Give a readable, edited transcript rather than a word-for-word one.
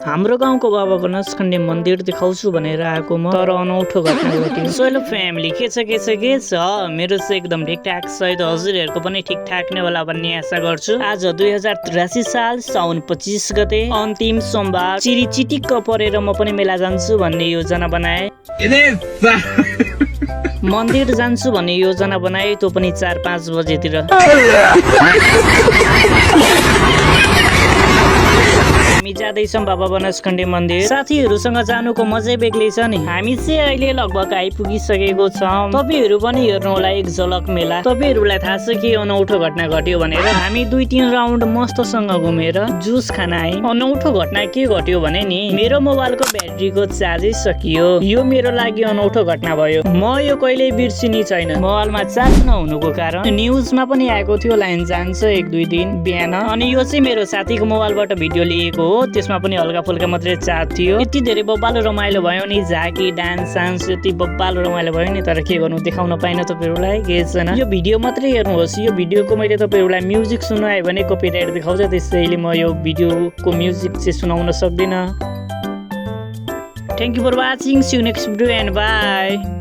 हाम्रो गाउँको बाबा बनस्कन्ने मन्दिर देखाउँछु भनेर आएको म, तर अनौठो घटना घट्यो। सोलो फ्यामिली के छ मेरो चाहिँ एकदम ठिकठाक छ। हजुरहरूको पनि ठिकठाक नै होला भन्ने आशा गर्छु। आज 2083 साल साउन 25 गते अन्तिम सोमबार चिरी चिटिक्क परेर म पनि मेला जान्छु भन्ने योजना बनाए। मन्दिर जान्छु भन्ने योजना बनाए, त्यो पनि 4-5 बजेतिर। हामी जाँदैछौँ बाबा बनस्कन्ने मन्दिर। साथीहरूसँग जानुको मजै बेग्लै छ नि। हामी चाहिँ अहिले लगभग आइपुगिसकेको छौँ। तपाईहरू पनि हेर्नु होला एक झलक मेला। तपाईहरूलाई थाहा छ के अनौठो घटना घट्यो भनेर? हामी 2-3 राउन्ड मस्तसँग घुमेर जुस खान आए। अनौठो घटना के घट्यो भने नि, मेरो मोबाइलको ब्याट्रीको चार्जै सकियो। यो मेरो लागि अनौठो घटना भयो। म यो कहिल्यै बिर्सिने छैन। मोबाइलमा चार्ज नहुनुको कारण न्युजमा पनि आएको थियो लाइन जान्छ 1-2 दिन बिहान। अनि यो चाहिँ मेरो साथीको मोबाइलबाट भिडियो लिएको हो। त्यसमा पनि हल्का फुल्का मात्रै चार्ज थियो। यति धेरै बब्बालो रमाइलो भयो नि, झाकी डान्स सान्स यति बब्बालो रमाइलो भयो नि। तर के गर्नु, देखाउन पाइन तपाईहरूलाई केही छैन। यो भिडियो मात्रै हेर्नुहोस्। यो भिडियोको मैले तपाईहरूलाई म्युजिक सुनाएँ भने कपिराइट देखाउँछ, त्यसैले म यो भिडियोको म्युजिक चाहिँ सुनाउन सक्दिनँ। Thank you for watching. See you next video and by.